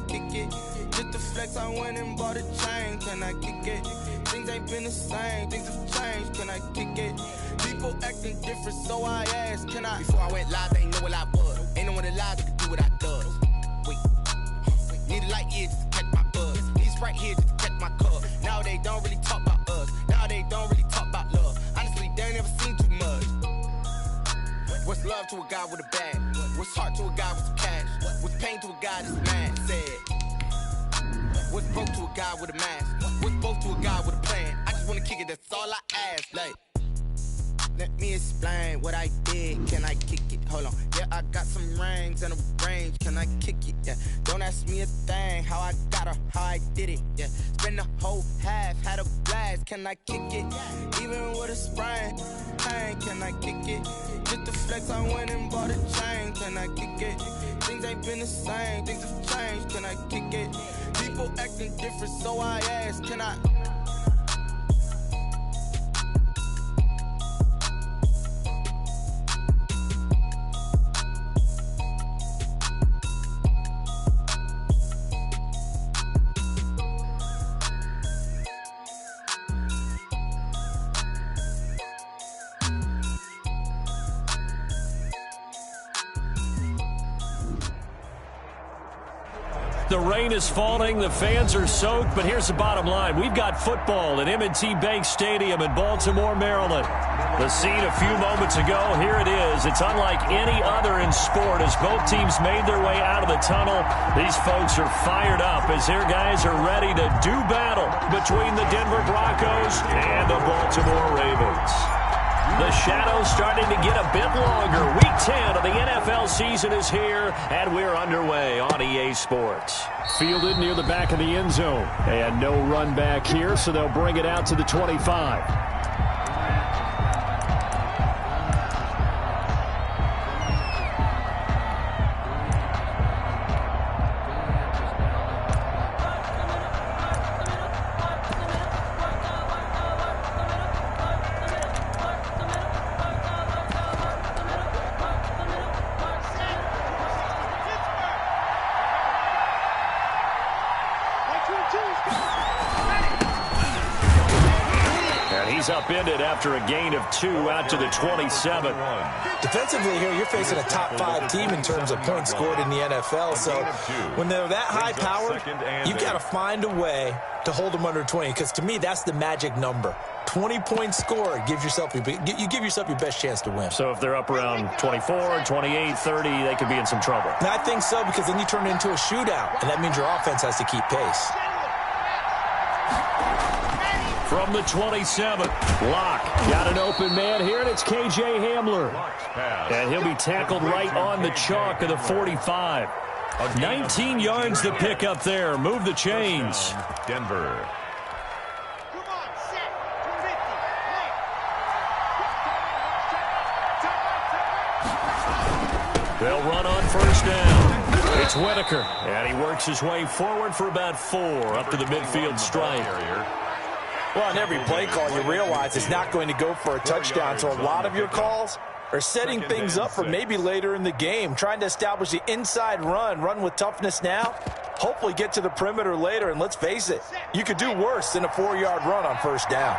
kick it? Just the flex, I went and bought a chain. Can I kick it? Things ain't been the same, things have changed. Can I kick it? People acting different, so I asked, can I? Before I went live, they ain't know what I was. Ain't no one alive that could do what I does. Wait, need a light here just to catch my buzz. Need Sprite here just to catch my cup. Now they don't really talk about us. Now they don't really talk about love. Honestly, they ain't never seen too much. What's love to a guy with a bag? What's heart to a guy with some cash? What's pain to a guy that's mad? Said. What's broke to a guy with a mask? What's both to a guy with a plan? I just wanna kick it, that's all I ask. Like, let me explain what I did. Can I kick it? Hold on. Yeah, I got some rings and a range. Can I kick it? Yeah. Don't ask me a thing. How I got her, how I did it. Yeah. Spend the whole half, had a blast. Can I kick it? Even with a sprain. Pain, can I kick it? Just the flex, I went and bought a chain. Can I kick it? Things ain't been the same, things have changed. Can I kick it? People acting different, so I asked, can I? The rain is falling, the fans are soaked, but here's the bottom line. We've got football at M&T Bank Stadium in Baltimore, Maryland. The scene a few moments ago, here it is. It's unlike any other in sport as both teams made their way out of the tunnel. These folks are fired up as their guys are ready to do battle between the Denver Broncos and the Baltimore Ravens. The shadow's starting to get a bit longer. Week 10 of the NFL season is here, and we're underway on EA Sports. Fielded near the back of the end zone. And no run back here, so they'll bring it out to the 25. Upended after a gain of 2 out to the 27. Defensively here, you're facing a top-5 team in terms of points scored in the NFL. So when they're that high-powered, you've got to find a way to hold them under 20. Because to me, that's the magic number. 20 points scored gives yourself you give yourself your best chance to win. So if they're up around 24, 28, 30, they could be in some trouble. And I think so, because then you turn it into a shootout, and that means your offense has to keep pace. From the 27, Locke got an open man here, and it's K.J. Hamler. And he'll be tackled right on the chalk of the 45. 19 yards to pick up there. Move the chains. Denver. They'll run on first down. It's Whitaker, and he works his way forward for about 4 up to the midfield stripe. Well, on every play call, you realize it's not going to go for a touchdown, so a lot of your calls are setting things up for maybe later in the game, trying to establish the inside run with toughness now, hopefully get to the perimeter later, and let's face it, you could do worse than a 4-yard run on first down.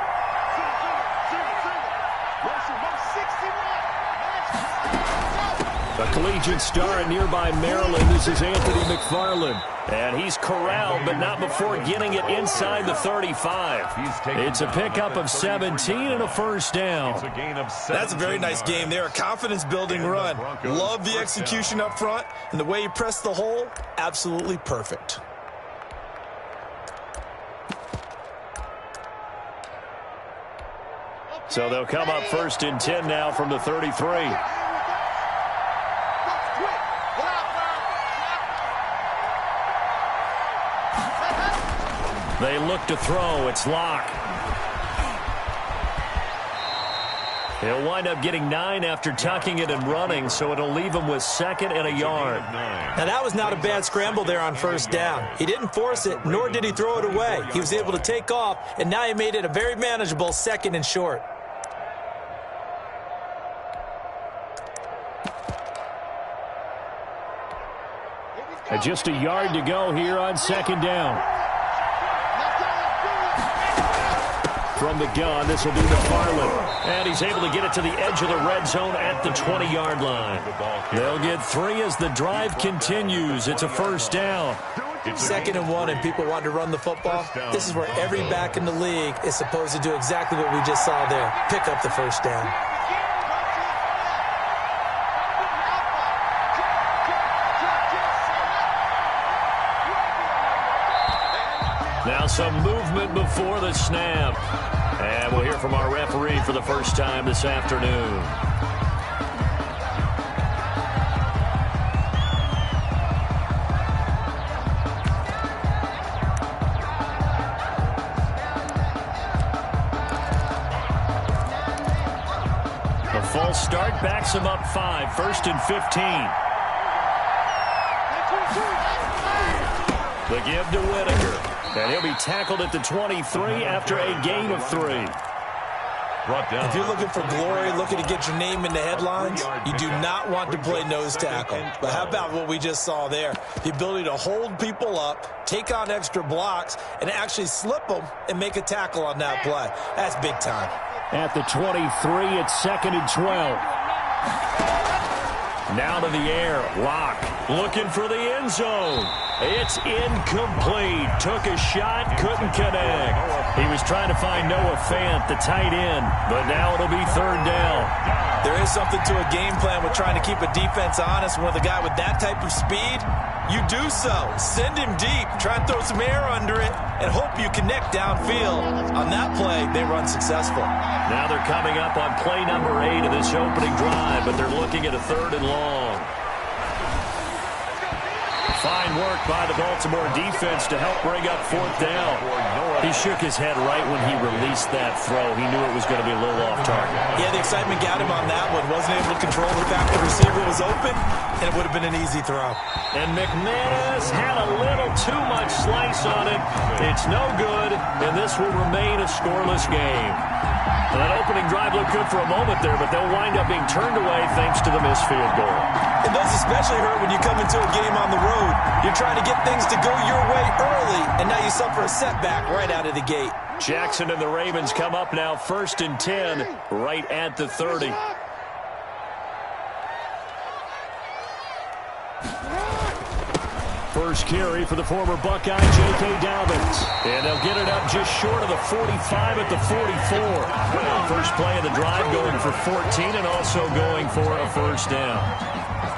A collegiate star in nearby Maryland. This is Anthony McFarland. And he's corralled, but not before getting it inside the 35. It's a pickup of 17 and a first down. That's a very nice game there. A confidence-building run. Love the execution up front, and the way he pressed the hole, absolutely perfect. So they'll come up first and 10 now from the 33. They look to throw. It's Locke. He'll wind up getting 9 after tucking it and running, so it'll leave him with 2nd and a yard. Now, that was not a bad scramble there on first down. He didn't force it, nor did he throw it away. He was able to take off, and now he made it a very manageable 2nd and short. And just a yard to go here on second down. From the gun, this will be McFarland. And he's able to get it to the edge of the red zone at the 20-yard line. They'll get 3 as the drive continues. It's a first down. 2nd and 1, and people want to run the football. This is where every back in the league is supposed to do exactly what we just saw there. Pick up the first down. Now some movement before the snap. And we'll hear from our referee for the first time this afternoon. The false start backs him up 5, 1st and 15. The give to Whitaker. And he'll be tackled at the 23 after a gain of 3. If you're looking for glory, looking to get your name in the headlines, you do not want to play nose tackle. But how about what we just saw there? The ability to hold people up, take on extra blocks, and actually slip them and make a tackle on that play. That's big time. At the 23, it's 2nd and 12. Now to the air. Locke looking for the end zone. It's incomplete. Took a shot, couldn't connect. He was trying to find Noah Fant, the tight end, but now it'll be 3rd down. There is something to a game plan with trying to keep a defense honest. With a guy with that type of speed, you do so. Send him deep. Try and throw some air under it and hope you connect downfield. On that play, they run successful. Now they're coming up on play number 8 of this opening drive, but they're looking at a 3rd and long. Fine work by the Baltimore defense to help bring up 4th down. He shook his head right when he released that throw. He knew it was going to be a little off target. Yeah, the excitement got him on that one. Wasn't able to control the fact the receiver was open, and it would have been an easy throw. And McManus had a little too much slice on it. It's no good, and this will remain a scoreless game. Well, that opening drive looked good for a moment there, but they'll wind up being turned away thanks to the missed field goal. And those especially hurt when you come into a game on the road. You're trying to get things to go your way early, and now you suffer a setback right out of the gate. Jackson and the Ravens come up now 1st and 10, right at the 30. First carry for the former Buckeye, J.K. Dobbins. And they'll get it up just short of the 45 at the 44. First play of the drive going for 14 and also going for a first down.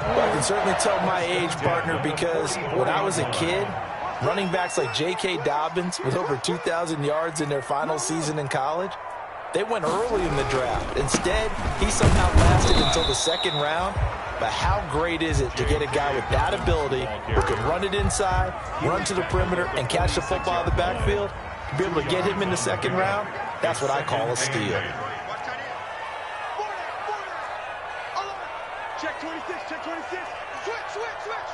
Well, I can certainly tell my age, partner, because when I was a kid, running backs like J.K. Dobbins with over 2,000 yards in their final season in college, they went early in the draft. Instead, he somehow lasted until the 2nd round. But how great is it to get a guy with that ability who can run it inside, run to the perimeter, and catch the football out of the backfield? To be able to get him in the 2nd round, that's what I call a steal. Check 26, check 26. Switch.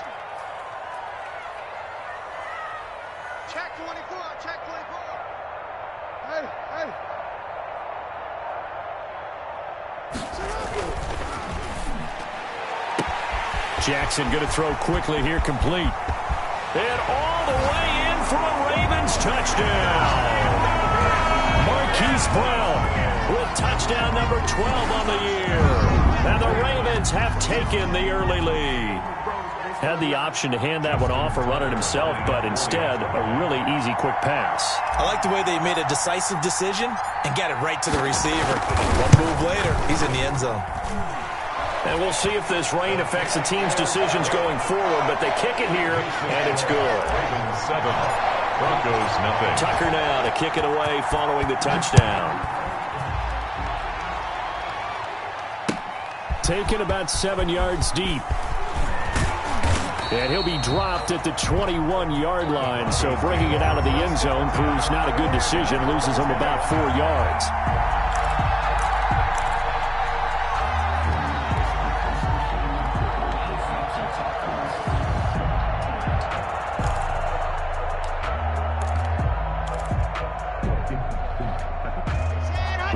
Check 24, check 24. Hey. Jackson going to throw quickly here, complete. And all the way in for a Ravens touchdown. Marquise Brown with touchdown number 12 on the year. And the Ravens have taken the early lead. Had the option to hand that one off or run it himself, but instead, a really easy, quick pass. I like the way they made a decisive decision and got it right to the receiver. One move later, he's in the end zone. And we'll see if this rain affects the team's decisions going forward, but they kick it here, and it's good. Ravens 7, Broncos nothing. Tucker now to kick it away following the touchdown. Taken about 7 yards deep. And he'll be dropped at the 21-yard line, so bringing it out of the end zone proves not a good decision, loses him about 4 yards.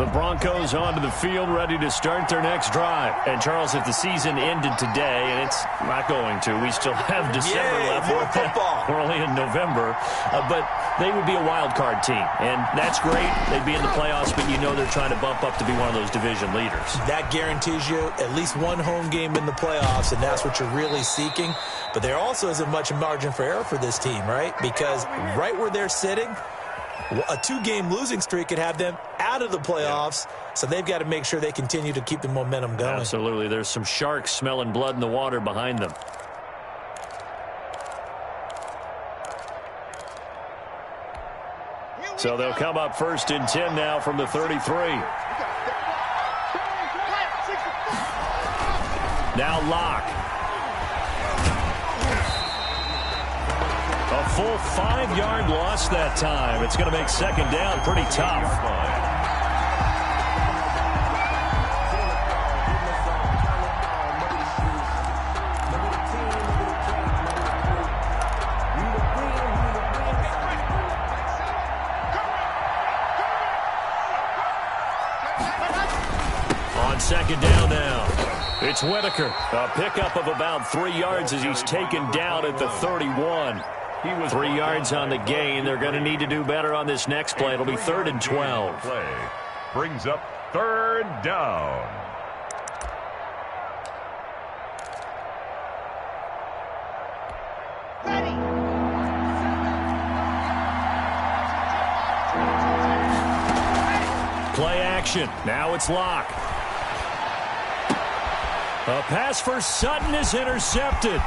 The Broncos onto the field, ready to start their next drive. And, Charles, if the season ended today, and it's not going to, we still have December left. More football. We're only in November. But they would be a wild card team. And that's great. They'd be in the playoffs, but you know they're trying to bump up to be one of those division leaders. That guarantees you at least one home game in the playoffs, and that's what you're really seeking. But there also isn't much margin for error for this team, right? Because right where they're sitting, a 2-game losing streak could have them out of the playoffs, so they've got to make sure they continue to keep the momentum going. Absolutely. There's some sharks smelling blood in the water behind them. So they'll come up 1st and 10 now from the 33. Now Locke. A full 5-yard loss that time. It's going to make 2nd down pretty tough. On 2nd down now. It's Whitaker. A pickup of about 3 yards as he's taken down at the 31. He was 3 yards on the gain. They're going to need to do better on this next play. It'll be 3rd and 12. Play brings up 3rd down. Play action. Now it's Locke. A pass for Sutton is intercepted.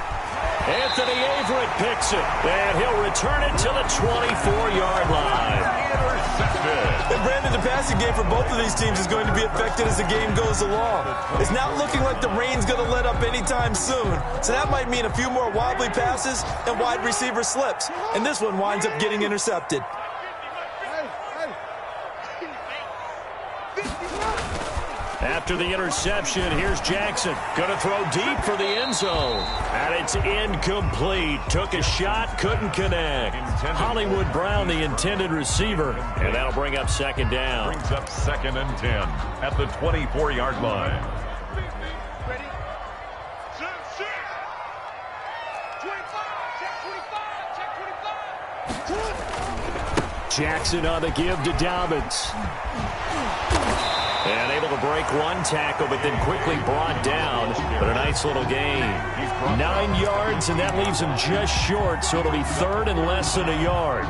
Anthony Averett picks it, and he'll return it to the 24-yard line. And Brandon, the passing game for both of these teams is going to be affected as the game goes along. It's not looking like the rain's going to let up anytime soon, so that might mean a few more wobbly passes and wide receiver slips. And this one winds up getting intercepted. After the interception, here's Jackson. Going to throw deep for the end zone. And it's incomplete. Took a shot, couldn't connect. Hollywood Brown, the intended receiver. And that'll bring up 2nd down. Brings up 2nd and 10 at the 24-yard line. Ready? Check 25. Jackson on the give to Dobbins. And able to break one tackle, but then quickly brought down. But a nice little gain. 9 yards, and that leaves him just short, so it'll be 3rd and less than a yard.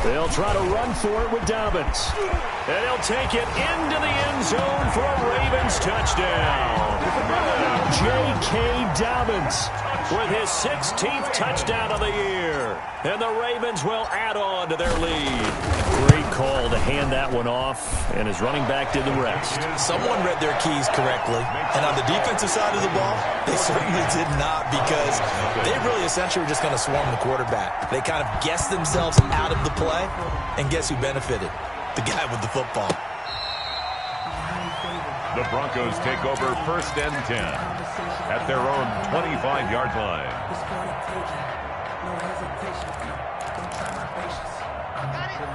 They'll try to run for it with Dobbins. And he'll take it into the end zone for a Ravens touchdown. J.K. Dobbins with his 16th touchdown of the year. And the Ravens will add on to their lead. Great call to hand that one off, and his running back did the rest. Someone read their keys correctly, and on the defensive side of the ball, they certainly did not, because they really essentially were just going to swarm the quarterback. They kind of guessed themselves out of the play, and guess who benefited? The guy with the football. The Broncos take over 1st and 10 at their own 25-yard line.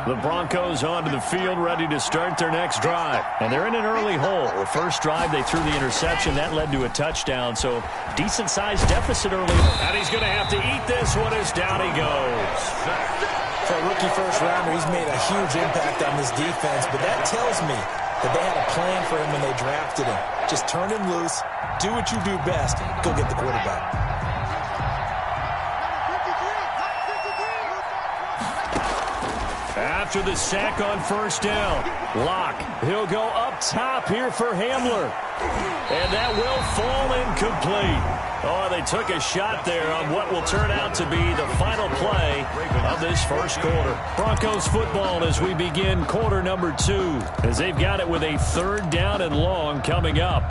The Broncos onto the field, ready to start their next drive. And they're in an early hole. The first drive, they threw the interception. That led to a touchdown, so decent-sized deficit early. And he's going to have to eat this one as down he goes. For a rookie first-rounder, he's made a huge impact on this defense, but that tells me that they had a plan for him when they drafted him. Just turn him loose, do what you do best, go get the quarterback. After the sack on 1st down, Locke, he'll go up top here for Hamler. And that will fall incomplete. Oh, they took a shot there on what will turn out to be the final play of this first quarter. Broncos football as we begin quarter number 2, as they've got it with a 3rd down and long coming up.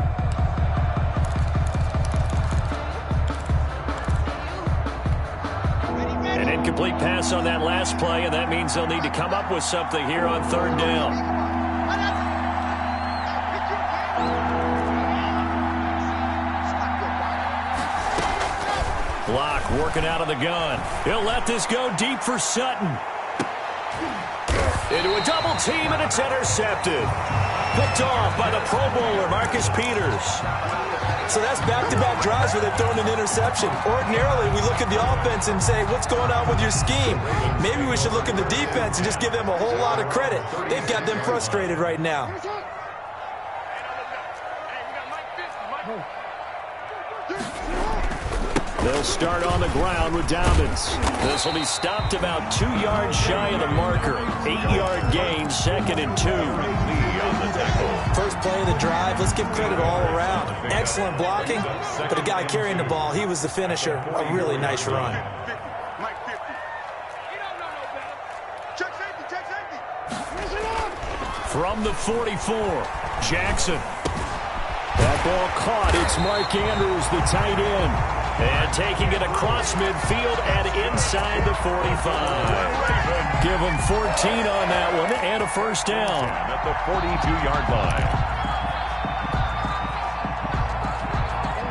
An incomplete pass on that last play, and that means they'll need to come up with something here on 3rd down. Locke working out of the gun. He'll let this go deep for Sutton. Into a double team, and it's intercepted. Picked off by the Pro Bowler, Marcus Peters. So that's back-to-back drives where they've thrown an interception. Ordinarily, we look at the offense and say, what's going on with your scheme? Maybe we should look at the defense and just give them a whole lot of credit. They've got them frustrated right now. They'll start on the ground with Dobbins. This will be stopped about 2 yards shy of the marker. 8-yard gain, 2nd and 2. First play of the drive, let's give credit all around. Excellent blocking, but the guy carrying the ball, he was the finisher. A really nice run. From the 44, Jackson. That ball caught. It's Mark Andrews, the tight end. And taking it across midfield and inside the 45. Give him 14 on that one and a first down. At the 42-yard line.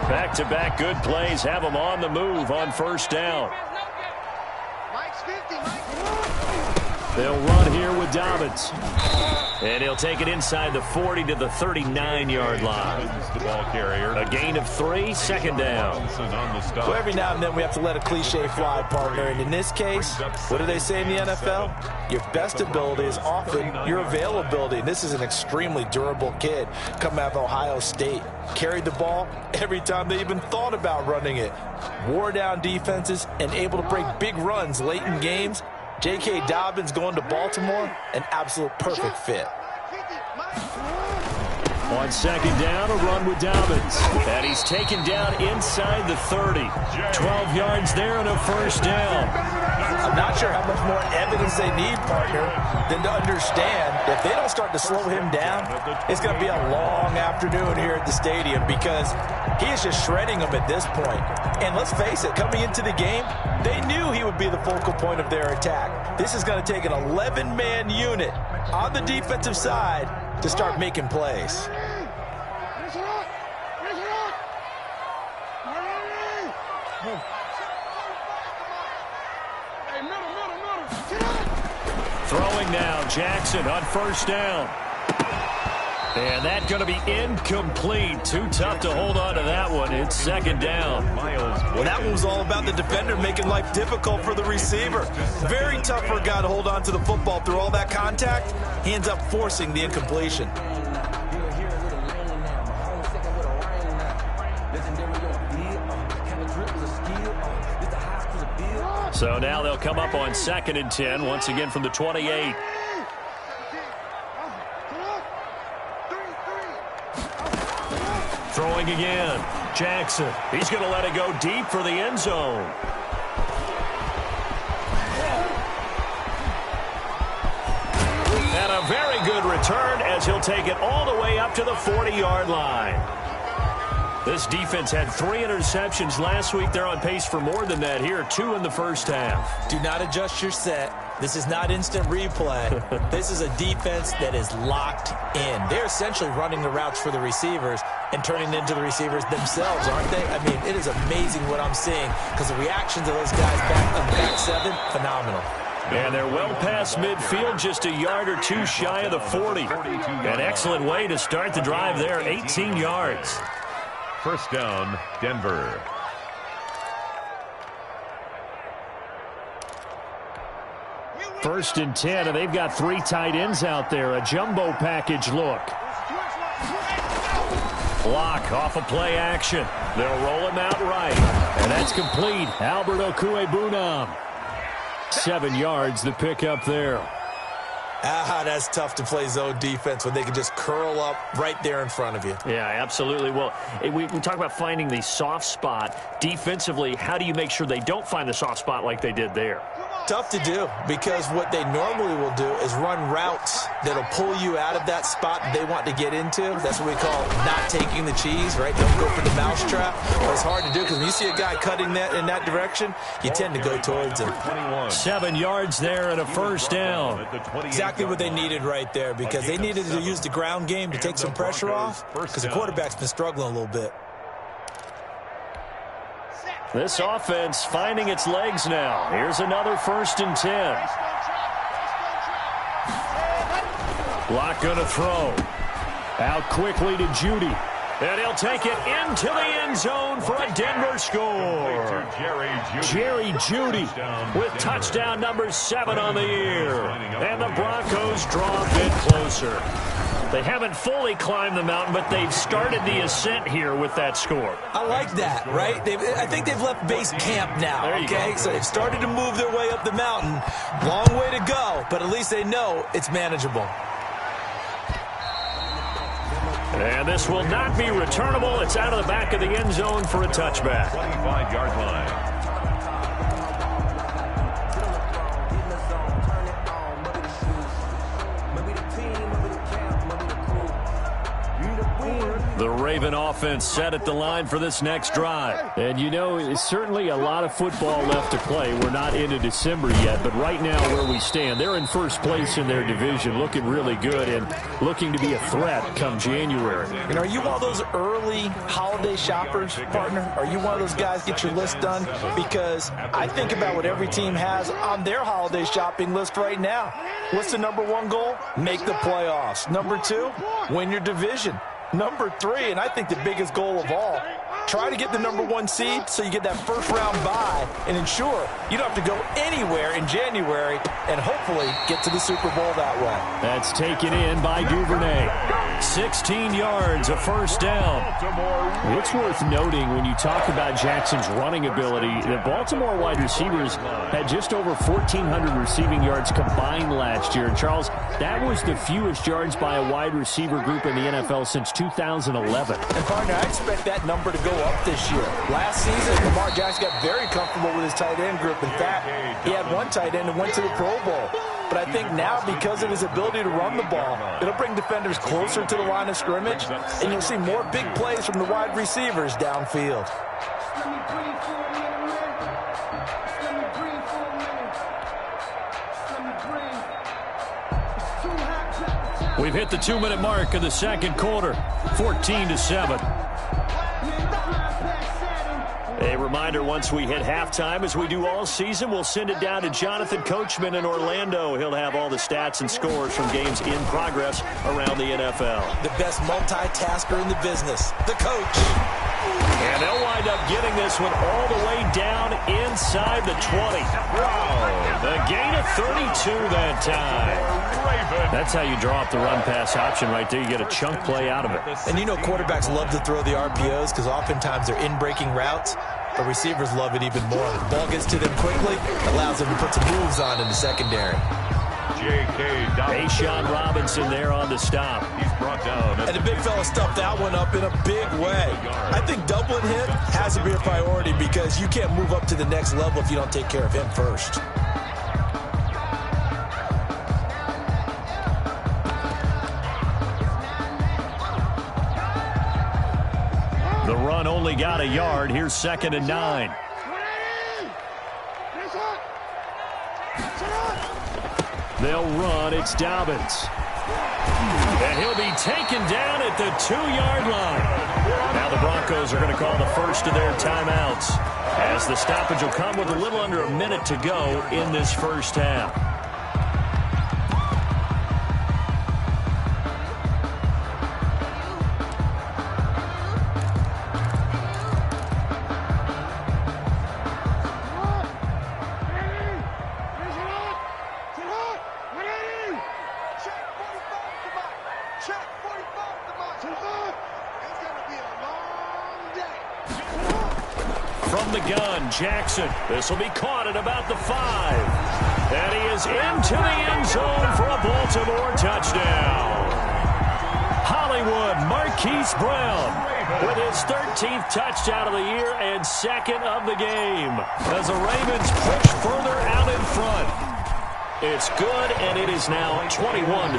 Back-to-back good plays have him on the move on first down. They'll run here with Dobbins. And he'll take it inside the 40 to the 39-yard line. The ball carrier. A gain of 3, 2nd down. Well, every now and then we have to let a cliche fly, partner. And in this case, what do they say in the NFL? Your best ability is often your availability. And this is an extremely durable kid coming out of Ohio State. Carried the ball every time they even thought about running it. Wore down defenses and able to break big runs late in games. J.K. Dobbins going to Baltimore, an absolute perfect fit. On 2nd down, a run with Dobbins. And he's taken down inside the 30. 12 yards there and a first down. I'm not sure how much more evidence they need, partner, than to understand that if they don't start to slow him down, it's going to be a long afternoon here at the stadium because he is just shredding them at this point. And let's face it, coming into the game, they knew he would be the focal point of their attack. This is going to take an 11-man unit on the defensive side to start making plays. Throwing now, Jackson on first down. And that's going to be incomplete. Too tough to hold on to that one. It's 2nd down. Well, that one was all about the defender making life difficult for the receiver. Very tough for a guy to hold on to the football through all that contact. He ends up forcing the incompletion. So now they'll come up on 2nd and 10, once again from the 28. Throwing again. Jackson. He's going to let it go deep for the end zone. And a very good return as he'll take it all the way up to the 40-yard line. This defense had 3 interceptions last week. They're on pace for more than that here. 2 in the first half. Do not adjust your set. This is not instant replay. This is a defense that is locked in. They're essentially running the routes for the receivers and turning into the receivers themselves, aren't they? I mean, it is amazing what I'm seeing because the reactions of those guys back on the back 7, phenomenal. And they're well past midfield, just a yard or 2 shy of the 40. An excellent way to start the drive there, 18 yards. First down, Denver. First and 10, and they've got 3 tight ends out there. A jumbo package look. Block off of play action. They'll roll him out right. And that's complete. Albert Okwuegbunam. 7 yards the pick up there. That's tough to play zone defense when they can just curl up right there in front of you. Yeah, absolutely. Well, we talk about finding the soft spot. Defensively, how do you make sure they don't find the soft spot like they did there? Tough to do because what they normally will do is run routes that'll pull you out of that spot that they want to get into. That's what we call not taking the cheese, right? Don't go for the mousetrap. But it's hard to do because when you see a guy cutting that in that direction, you tend to go towards him. 7 yards there and a first down. Exactly what they needed right there because they needed to use the ground game to take some pressure off because the quarterback's been struggling a little bit. This offense finding its legs now. Here's another 1st and 10. Lock going to throw. Out quickly to Judy. And he'll take it into the end zone for a Denver score. Jerry Judy with touchdown number 7 on the year. And the Broncos draw a bit closer. They haven't fully climbed the mountain, but they've started the ascent here with that score. I like that, right? I think they've left base camp now, okay? So they've started to move their way up the mountain. Long way to go, but at least they know it's manageable. And this will not be returnable. It's out of the back of the end zone for a touchback. 25-yard line. The Raven offense set at the line for this next drive. And you know, it's certainly a lot of football left to play. We're not into December yet, but right now where we stand, they're in first place in their division, looking really good and looking to be a threat come January. And are you one of those early holiday shoppers, partner? Are you one of those guys get your list done? Because I think about what every team has on their holiday shopping list right now. What's the number 1 goal? Make the playoffs. Number 2, win your division. Number 3, and I think the biggest goal of all, try to get the number 1 seed so you get that first-round bye and ensure you don't have to go anywhere in January and hopefully get to the Super Bowl that way. That's taken in by Duvernay. 16 yards, a first down. It's worth noting when you talk about Jackson's running ability, the Baltimore wide receivers had just over 1,400 receiving yards combined last year. And Charles, that was the fewest yards by a wide receiver group in the NFL since 2011. And partner, I expect that number to go up this year. Last season, Lamar Jackson got very comfortable with his tight end group. In fact, he had one tight end and went to the Pro Bowl. But I think now, because of his ability to run the ball, it'll bring defenders closer to the line of scrimmage, and you'll see more big plays from the wide receivers downfield. We've hit the 2-minute mark of the second quarter, 14-7. A reminder, once we hit halftime, as we do all season, we'll send it down to Jonathan Coachman in Orlando. He'll have all the stats and scores from games in progress around the NFL. The best multitasker in the business, the coach. And they'll wind up getting this one all the way down inside the 20. The gain of 32 that time. That's how you draw up the run-pass option right there. You get a chunk play out of it. And you know quarterbacks love to throw the RPOs because oftentimes they're in-breaking routes, but receivers love it even more. The ball gets to them quickly, allows them to put some moves on in the secondary. Ashawn Robinson there on the stop. He's brought down. And the big fella stuffed that one up in a big way. I think doubling him has to be a priority because you can't move up to the next level if you don't take care of him first. The run only got a yard. Here's 2nd and 9. They'll run. It's Dobbins. And he'll be taken down at the 2-yard line. Now the Broncos are going to call the first of their timeouts, as the stoppage will come with a little under a minute to go in this first half. Jackson. This will be caught at about the 5. And he is into the end zone for a Baltimore touchdown. Hollywood Marquise Brown with his 13th touchdown of the year and 2nd of the game, as the Ravens push further out in front. It's good, and it is now 21-7.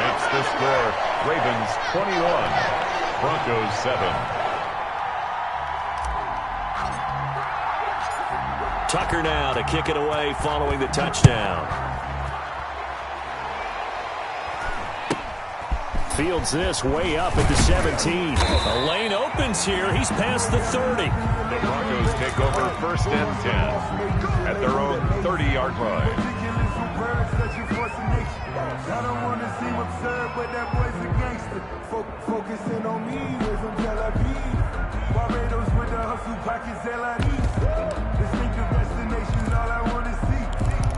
Makes the score Ravens 21, Broncos 7. Tucker now to kick it away following the touchdown. Fields this way up at the 17. The lane opens here. He's past the 30. The Broncos take over 1st and 10 at their own 30-yard line. I don't want to seem absurd, but that boy's a gangster. Focusing on me, we're from Tel Aviv. Barbados with the hustle, pockets LIDs. Distinctive destinations, all I want to see.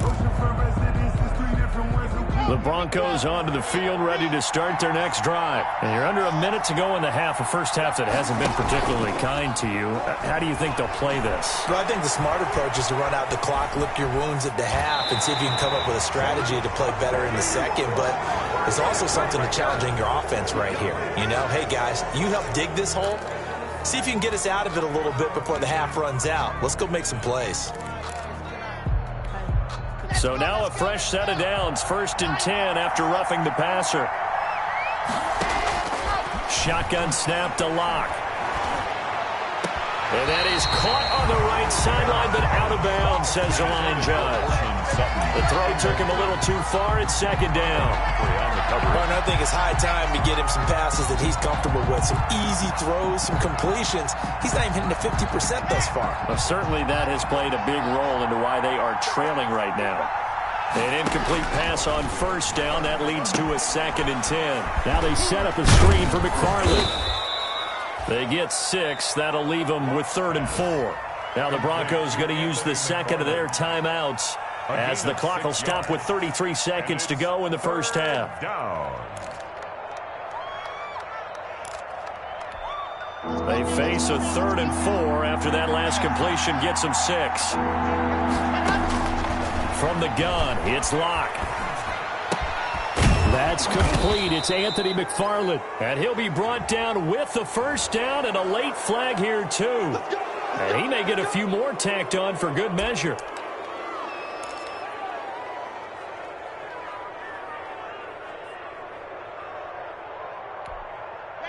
Oceanfront residences, 3 different ones. The Broncos onto the field, ready to start their next drive. And you're under a minute to go in the half, a first half that hasn't been particularly kind to you. How do you think they'll play this? Well, I think the smart approach is to run out the clock, lick your wounds at the half, and see if you can come up with a strategy to play better in the second. But there's also something to challenging your offense right here. You know, hey, guys, you help dig this hole. See if you can get us out of it a little bit before the half runs out. Let's go make some plays. So now a fresh set of downs, 1st and 10 after roughing the passer. Shotgun snap to Locke. And that is caught on the right sideline, but out of bounds, says the line judge. The throw took him a little too far. It's 2nd down. Well, I think it's high time to get him some passes that he's comfortable with, some easy throws, some completions. He's not even hitting the 50% thus far. Well, certainly that has played a big role into why they are trailing right now. An incomplete pass on 1st down. That leads to a 2nd and 10. Now they set up a screen for McFarland. They get 6. That'll leave them with 3rd and 4. Now the Broncos going to use the second of their timeouts as the clock will stop with 33 seconds to go in the first half. They face a 3rd and 4 after that last completion gets them 6. From the gun, it's Locke. That's complete. It's Anthony McFarland. And he'll be brought down with the 1st down and a late flag here, too. And he may get a few more tacked on for good measure.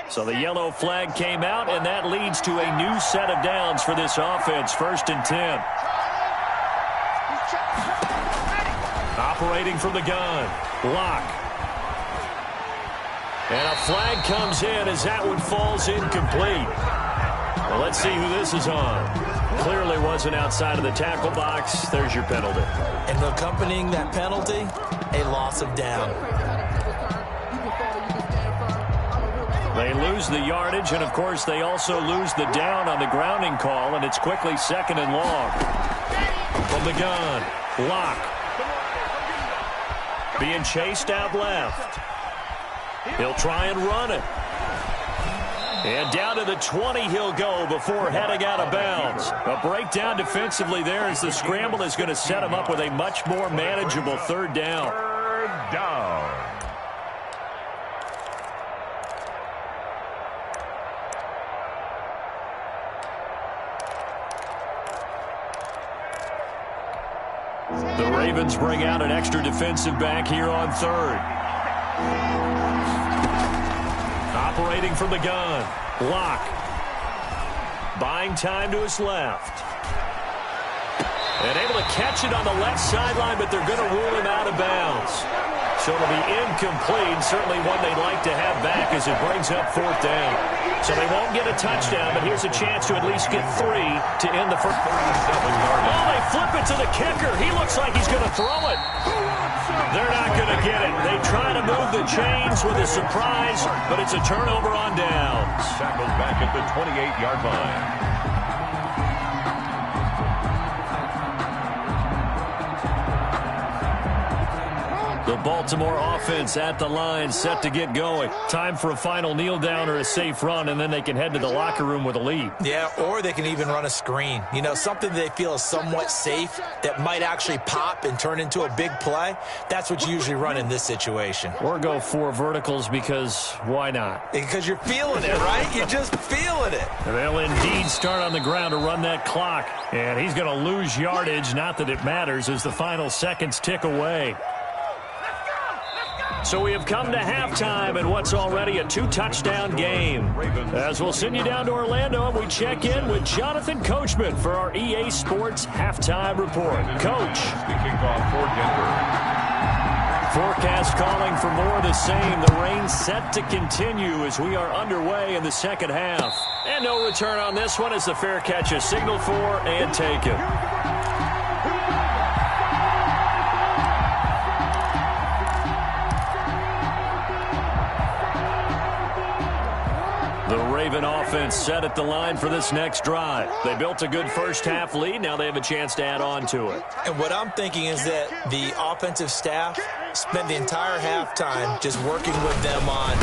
So the yellow flag came out, and that leads to a new set of downs for this offense. 1st and 10. Operating from the gun, Locke. And a flag comes in as that one falls incomplete. Well, let's see who this is on. Clearly wasn't outside of the tackle box. There's your penalty. And accompanying that penalty, a loss of down. They lose the yardage, and, of course, they also lose the down on the grounding call, and it's quickly 2nd and long. From the gun, Locke. Being chased out left. He'll try and run it. And down to the 20 he'll go before heading out of bounds. A breakdown defensively there as the scramble is going to set him up with a much more manageable 3rd down. 3rd down. The Ravens bring out an extra defensive back here on 3rd. Operating from the gun, Locke. Buying time to his left. And able to catch it on the left sideline, but they're going to rule him out of bounds. So it'll be incomplete, certainly one they'd like to have back as it brings up 4th down. So they won't get a touchdown, but here's a chance to at least get 3 to end the first. Oh, they flip it to the kicker. He looks like he's going to throw it. They're not going to get it. They try to move the chains with a surprise, but it's a turnover on downs. Tackled back at the 28-yard line. The Baltimore offense at the line, set to get going. Time for a final kneel down or a safe run, and then they can head to the locker room with a lead. Yeah, or they can even run a screen. You know, something they feel is somewhat safe that might actually pop and turn into a big play. That's what you usually run in this situation. Or go 4 verticals because why not? Because you're feeling it, right? You're just feeling it. They'll indeed start on the ground to run that clock. And he's going to lose yardage, not that it matters, as the final seconds tick away. So we have come to halftime in what's already a 2-touchdown game. As we'll send you down to Orlando, and we check in with Jonathan Coachman for our EA Sports Halftime Report. Coach. The kickoff for Denver. Forecast calling for more of the same. The rain set to continue as we are underway in the second half. And no return on this one as the fair catch is signaled for and taken. The Raven offense set at the line for this next drive. They built a good first-half lead. Now they have a chance to add on to it. And what I'm thinking is that the offensive staff spent the entire halftime just working with them on,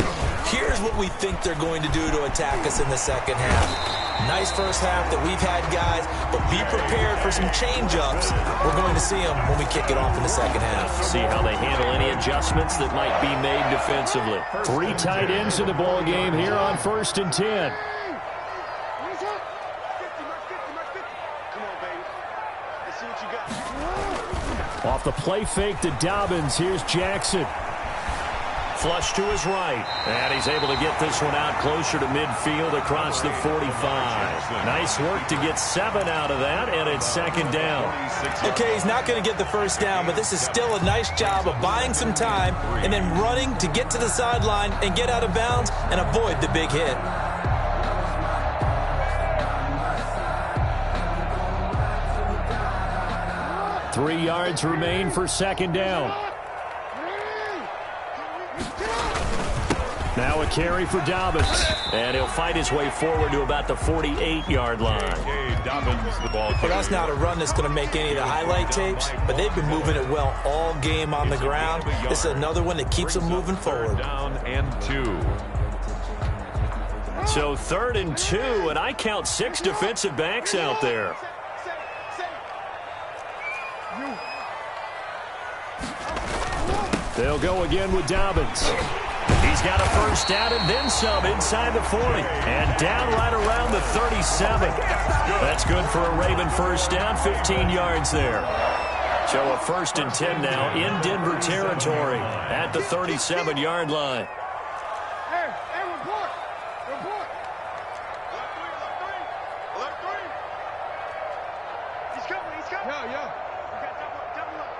here's what we think they're going to do to attack us in the second half. Nice first half that we've had, guys, but be prepared for some change-ups. We're going to see them when we kick it off in the second half. See how they handle any adjustments that might be made defensively. 3 tight ends in the ball game here on 1st and 10. Off the play fake to Dobbins. Here's Jackson. Flush to his right. And he's able to get this one out closer to midfield across the 45. Nice work to get 7 out of that, and it's 2nd down. Okay, he's not going to get the first down, but this is still a nice job of buying some time and then running to get to the sideline and get out of bounds and avoid the big hit. Three yards remain for 2nd down. Now a carry for Dobbins. And he'll fight his way forward to about the 48-yard line. Dobbins, the ball. Well, that's not a run that's going to make any of the highlight tapes, but they've been moving it well all game on the ground. This is another one that keeps them moving forward. Down and 2. So 3rd and 2, and I count 6 defensive backs out there. They'll go again with Dobbins. He's got a first down and then some inside the 40. And down right around the 37. That's good for a Raven first down, 15 yards there. So a 1st and 10 now in Denver territory at the 37-yard line. Hey, report. Alert 3. He's coming. Yeah. Double up.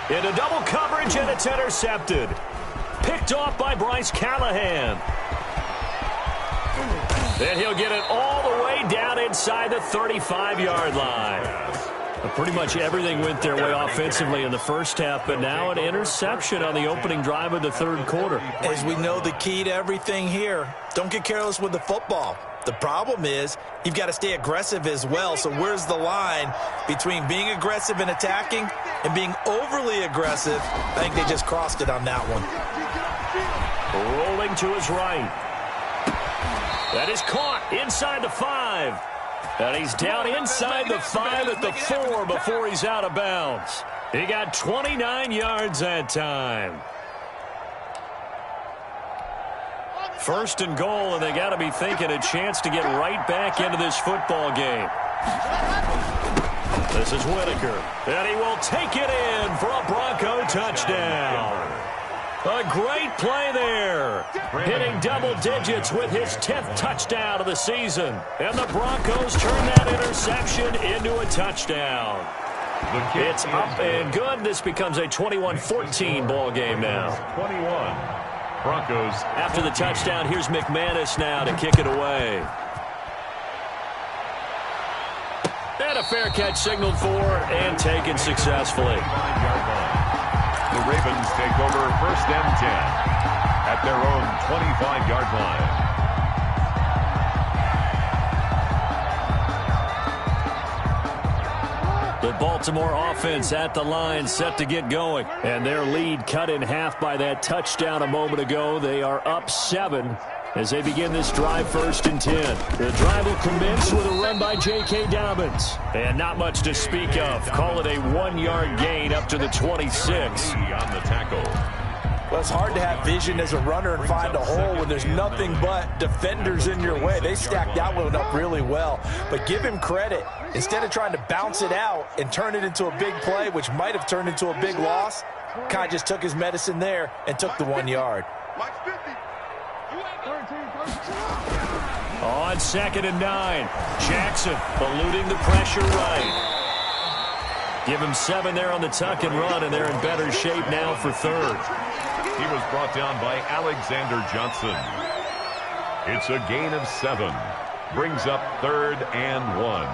Into double coverage, and it's intercepted. Picked off by Bryce Callahan. Then he'll get it all the way down inside the 35-yard line. Pretty much everything went their way offensively in the first half, but now an interception on the opening drive of the 3rd quarter. As we know, the key to everything here, don't get careless with the football. The problem is you've got to stay aggressive as well. So where's the line between being aggressive and attacking and being overly aggressive? I think they just crossed it on that one. Rolling to his right. That is caught inside the 5. And he's down inside the 5 at the 4 before he's out of bounds. He got 29 yards that time. 1st and goal, and they got to be thinking a chance to get right back into this football game. This is Whitaker, and he will take it in for a Bronco touchdown. A great play there. Hitting double digits with his 10th touchdown of the season. And the Broncos turn that interception into a touchdown. It's up and good. This becomes a 21-14 ball game now. 21. Broncos. After the touchdown, here's McManus now to kick it away. And a fair catch signaled for and taken successfully. The Ravens take over 1st and 10 at their own 25-yard line. The Baltimore offense at the line set to get going. And their lead cut in half by that touchdown a moment ago. They are up 7 as they begin this drive 1st and 10. The drive will commence with a run by J.K. Dobbins. And not much to speak of. Call it a 1-yard gain up to the 26. On the tackle. Well, it's hard to have vision as a runner and find a hole when there's nothing but defenders in your way. They stacked that one up really well. But give him credit. Instead of trying to bounce it out and turn it into a big play, which might have turned into a big loss, Kai just took his medicine there and took the 1 yard. On 2nd and 9, Jackson eluding the pressure right. Give him 7 there on the tuck and run, and they're in better shape now for third. He was brought down by Alexander Johnson. It's a gain of 7. Brings up 3rd and 1.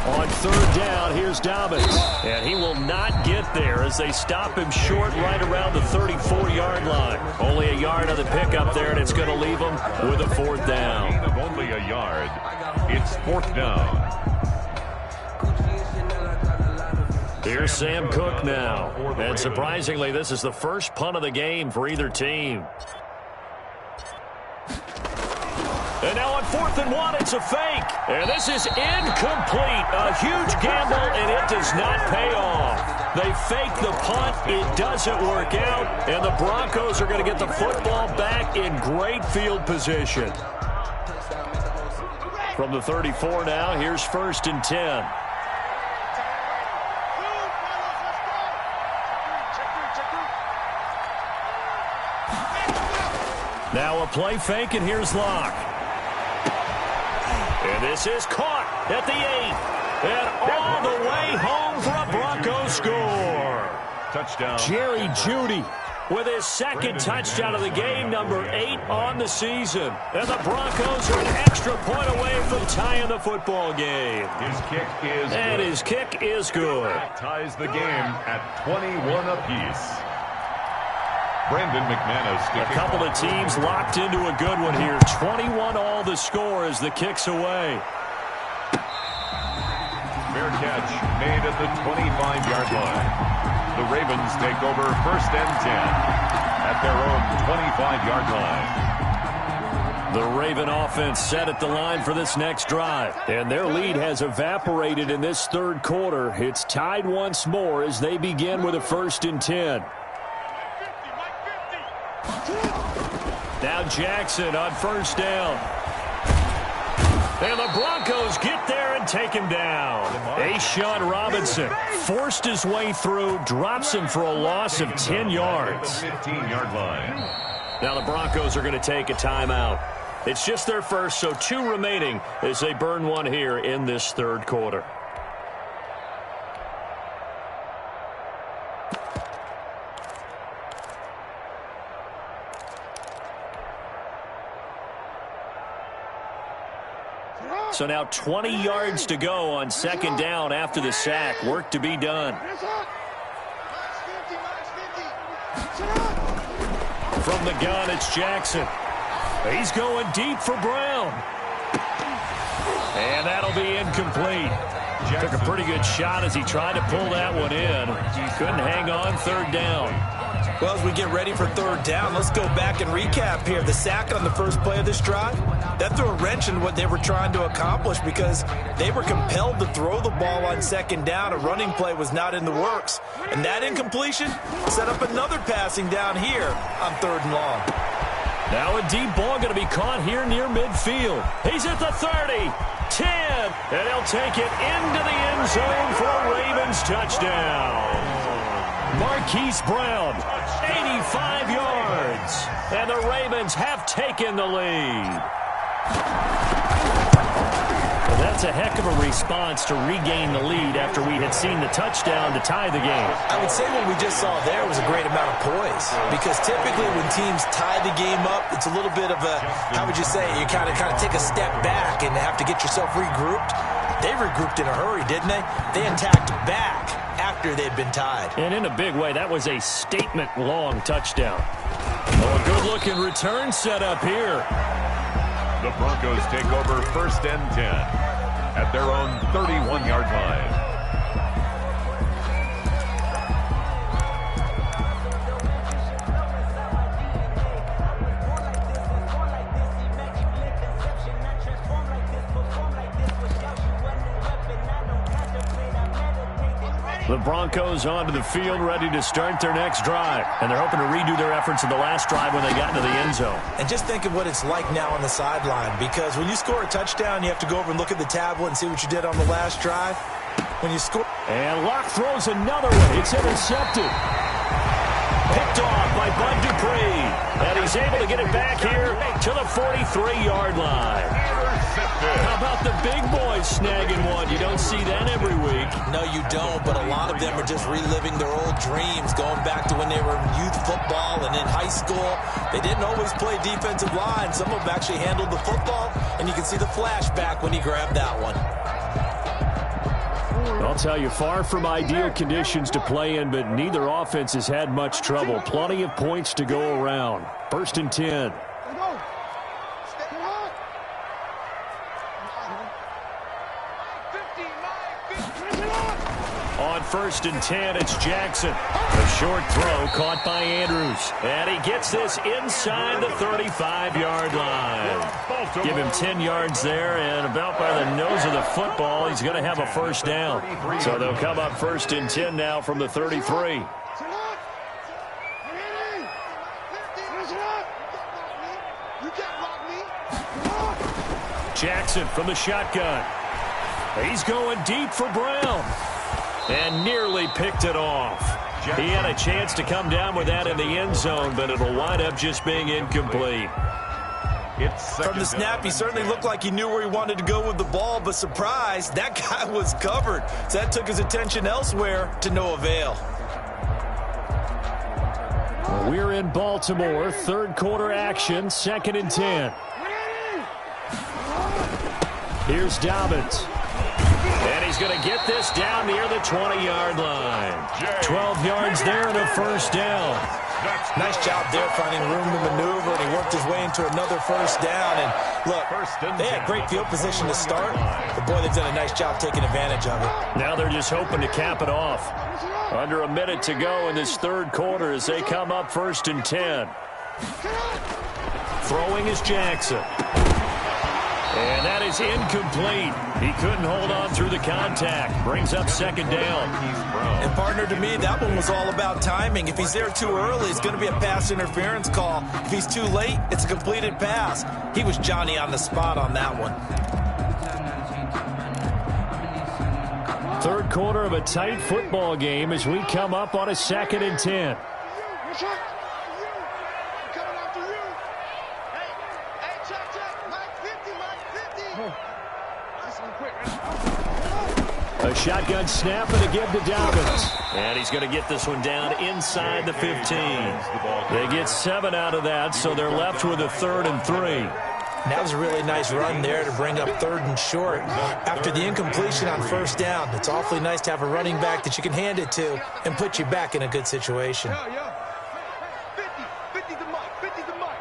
On 3rd down, here's Dobbins. And he will not get there as they stop him short right around the 34-yard line. Only a yard on the pickup there, and it's going to leave him with a 4th down. Gain of only a yard. It's 4th down. Here's Sam Cook now. And surprisingly, this is the first punt of the game for either team. And now on 4th and 1, it's a fake. And this is incomplete. A huge gamble, and it does not pay off. They fake the punt. It doesn't work out. And the Broncos are going to get the football back in great field position. From the 34 now, here's 1st and 10. Now a play fake, and here's Locke. And this is caught at the 8. And all the way home for a Broncos score. Touchdown. Jerry Jeudy with his 2nd touchdown of the game, number 8 on the season. And the Broncos are an extra point away from tying the football game. His kick is good. That ties the game at 21 apiece. Brandon McManus. A couple of teams locked into a good one here. 21 all the score as the kick's away. Fair catch made at the 25-yard line. The Ravens take over 1st and 10 at their own 25-yard line. The Raven offense set at the line for this next drive. And their lead has evaporated in this 3rd quarter. It's tied once more as they begin with a 1st and 10. Now Jackson on 1st down. And the Broncos get there and take him down. A'Shawn Robinson forced his way through, drops him for a loss of 10 yards. 15-yard line. Now the Broncos are going to take a timeout. It's just their first, so 2 remaining as they burn one here in this 3rd quarter. So now 20 yards to go on 2nd down after the sack. Work to be done. From the gun, it's Jackson. He's going deep for Brown. And that'll be incomplete. Took a pretty good shot as he tried to pull that one in. Couldn't hang on 3rd down. Well, as we get ready for 3rd down, let's go back and recap here. The sack on the first play of this drive, that threw a wrench in what they were trying to accomplish because they were compelled to throw the ball on 2nd down. A running play was not in the works. And that incompletion set up another passing down here on 3rd and long. Now a deep ball going to be caught here near midfield. He's at the 30, 10, and he'll take it into the end zone for a Ravens touchdown. Marquise Brown, 85 yards, and the Ravens have taken the lead. Well, that's a heck of a response to regain the lead after we had seen the touchdown to tie the game. I would say what we just saw there was a great amount of poise because typically when teams tie the game up, it's a little bit of a, how would you say, you kind of take a step back and have to get yourself regrouped. They regrouped in a hurry, didn't they? They attacked back after they'd been tied. And in a big way, that was a statement-long touchdown. Oh, a good-looking return set up here. The Broncos take over 1st and 10 at their own 31-yard line. The Broncos onto the field, ready to start their next drive. And they're hoping to redo their efforts in the last drive when they got into the end zone. And just think of what it's like now on the sideline, because when you score a touchdown, you have to go over and look at the tablet and see what you did on the last drive. When you score... And Locke throws another one. It's intercepted. picked off by Bud Dupree. And he's able to get it back here to the 43-yard line. How about the big boys snagging one? You don't see that every week. No, you don't, but a lot of them are just reliving their old dreams, going back to when they were in youth football and in high school. They didn't always play defensive line. Some of them actually handled the football, and you can see the flashback when he grabbed that one. I'll tell you, far from ideal conditions to play in, but neither offense has had much trouble. Plenty of points to go around. 1st and 10. On 1st and 10, it's Jackson. A short throw caught by Andrews. And he gets this inside the 35-yard line. Give him 10 yards there, and about by the nose of the football, he's going to have a first down. So they'll come up 1st and 10 now from the 33. Jackson from the shotgun. He's going deep for Brown. And nearly picked it off. He had a chance to come down with that in the end zone, but it'll wind up just being incomplete. From the snap, he certainly looked like he knew where he wanted to go with the ball, but surprise, that guy was covered. So that took his attention elsewhere to no avail. We're in Baltimore, 3rd quarter action, 2nd and 10. Here's Dobbins. And he's going to get this down near the 20-yard line. 12 yards there and a first down. Nice job there finding room to maneuver, and he worked his way into another first down. And look, they had great field position to start, but boy, they've done a nice job taking advantage of it. Now they're just hoping to cap it off. Under a minute to go in this 3rd quarter as they come up 1st and 10. Throwing is Jackson. And that is incomplete. He couldn't hold on through the contact. Brings up 2nd down. And, partner, to me, that one was all about timing. If he's there too early, it's going to be a pass interference call. If he's too late, it's a completed pass. He was Johnny on the spot on that one. 3rd quarter of a tight football game as we come up on a 2nd and 10. A shotgun snap and a give to Dobbins. And he's going to get this one down inside the 15. They get 7 out of that, so they're left with a 3rd and 3. That was a really nice run there to bring up 3rd and short. After the incompletion on 1st down, it's awfully nice to have a running back that you can hand it to and put you back in a good situation. 50 the mark, 50 the mark.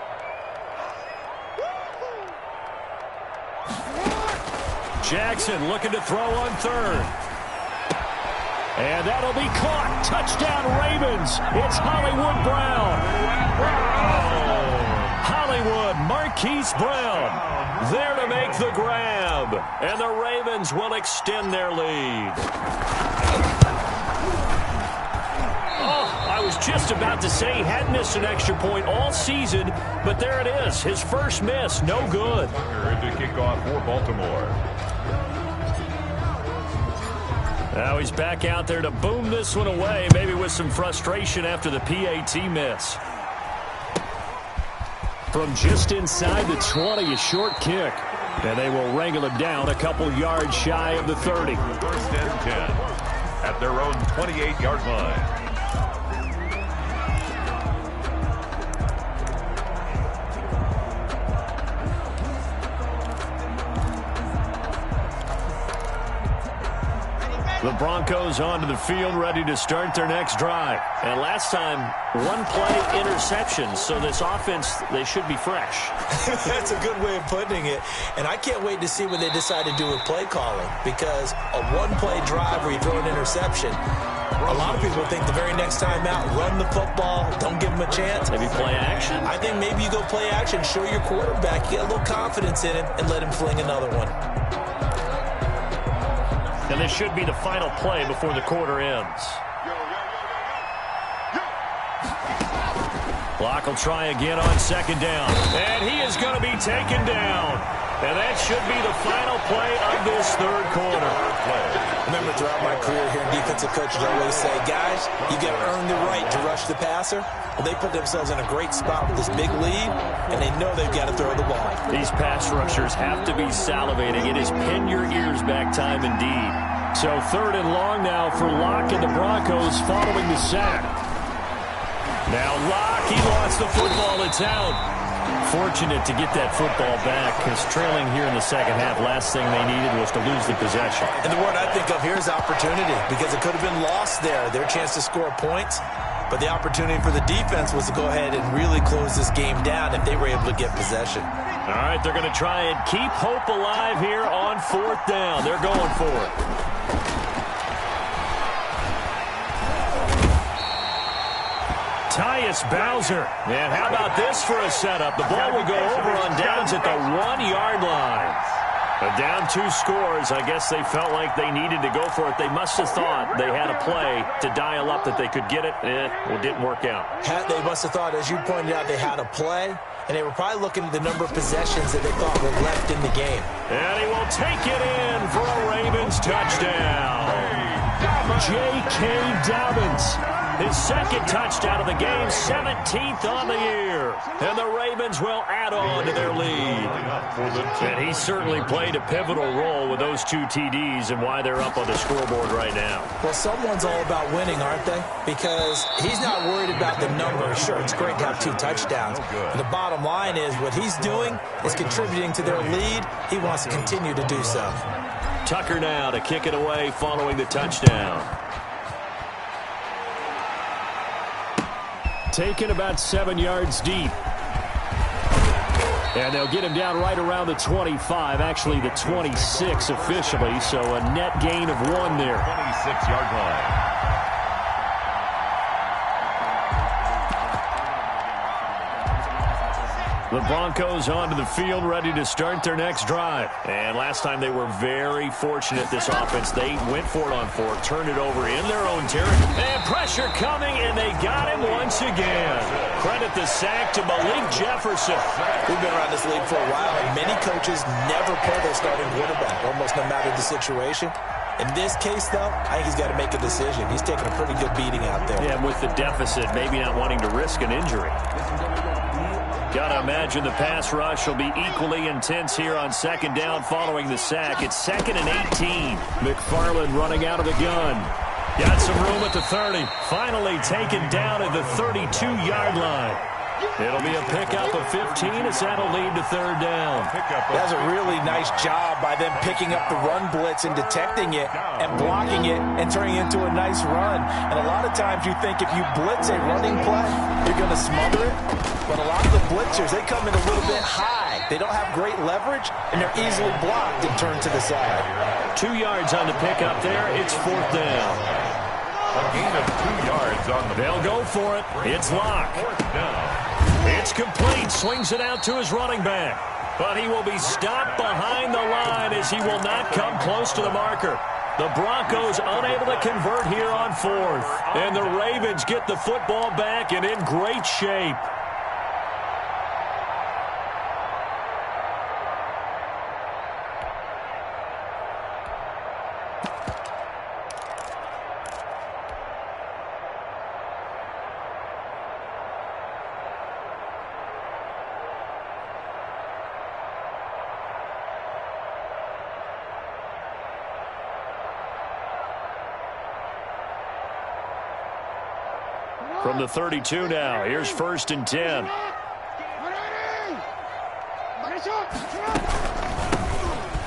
Jackson looking to throw on 3rd. And that'll be caught. Touchdown Ravens. It's Hollywood Brown. Hollywood, Marquise Brown, there to make the grab. And the Ravens will extend their lead. Oh, I was just about to say he hadn't missed an extra point all season, but there it is. His first miss, no good. To kick off for Baltimore. Now he's back out there to boom this one away, maybe with some frustration after the PAT miss. From just inside the 20, a short kick. And they will wrangle him down a couple yards shy of the 30. 1st and 10 at their own 28-yard line. The Broncos onto the field, ready to start their next drive. And last time, 1-play interception. So this offense, they should be fresh. That's a good way of putting it. And I can't wait to see what they decide to do with play calling. Because a 1-play drive where you throw an interception, a lot of people think the very next time out, run the football, don't give him a chance. Maybe play action? I think maybe you go play action, show your quarterback, get a little confidence in him, and let him fling another one. And this should be the final play before the quarter ends. Locke will try again on second down. And he is going to be taken down. And that should be the final play of this third quarter. Remember, throughout my career here in defensive coaches, I always say, guys, you got to earn the right to rush the passer. Well, they put themselves in a great spot with this big lead, and they know they've got to throw the ball. These pass rushers have to be salivating. It is pin your ears back time indeed. So third and long now for Locke and the Broncos following the sack. Now Locke, he lost the football. It's out. Fortunate to get that football back, because trailing here in the second half, last thing they needed was to lose the possession. And the word I think of here is opportunity, because it could have been lost there, their chance to score points. But the opportunity for the defense was to go ahead and really close this game down if they were able to get possession. All right, they're going to try and keep hope alive here on fourth down. They're going for it. Tyus Bowser. And how about this for a setup? The ball will go over on downs at the 1-yard line. But down 2 scores, I guess they felt like they needed to go for it. They must have thought they had a play to dial up that they could get it. It didn't work out. They must have thought, as you pointed out, they had a play, and they were probably looking at the number of possessions that they thought were left in the game. And he will take it in for a Ravens touchdown. J.K. Dobbins. His second touchdown of the game, 17th on the year. And the Ravens will add on to their lead. And he certainly played a pivotal role with those 2 TDs and why they're up on the scoreboard right now. Well, someone's all about winning, aren't they? Because he's not worried about the numbers. Sure, it's great to have 2 touchdowns. But the bottom line is what he's doing is contributing to their lead. He wants to continue to do so. Tucker now to kick it away following the touchdown. Taken about 7 yards deep. And they'll get him down right around the 25, actually the 26 officially, so a net gain of 1 there. 26-yard line. The Broncos onto the field, ready to start their next drive. And last time they were very fortunate, this offense. They went for it on 4, turned it over in their own territory. And pressure coming, and they got him once again. Credit the sack to Malik Jefferson. We've been around this league for a while, and many coaches never play their starting quarterback, almost no matter the situation. In this case, though, I think he's got to make a decision. He's taking a pretty good beating out there. Yeah, with the deficit, maybe not wanting to risk an injury. Got to imagine the pass rush will be equally intense here on second down following the sack. It's 2nd and 18. McFarland running out of the gun. Got some room at the 30. Finally taken down at the 32-yard line. It'll be a pickup of 15 as that'll lead to third down. That's a really nice job by them picking up the run blitz and detecting it and blocking it and turning it into a nice run. And a lot of times you think if you blitz a running play, you're going to smother it. But a lot of the blitzers, they come in a little bit high. They don't have great leverage, and they're easily blocked and turned to the side. 2 yards on the pickup there. It's fourth down. A gain of 2 yards on the. They'll go for it. It's Locke. It's complete. Swings it out to his running back. But he will be stopped behind the line as he will not come close to the marker. The Broncos unable to convert here on 4th. And the Ravens get the football back and in great shape. From the 32 now, here's 1st and 10.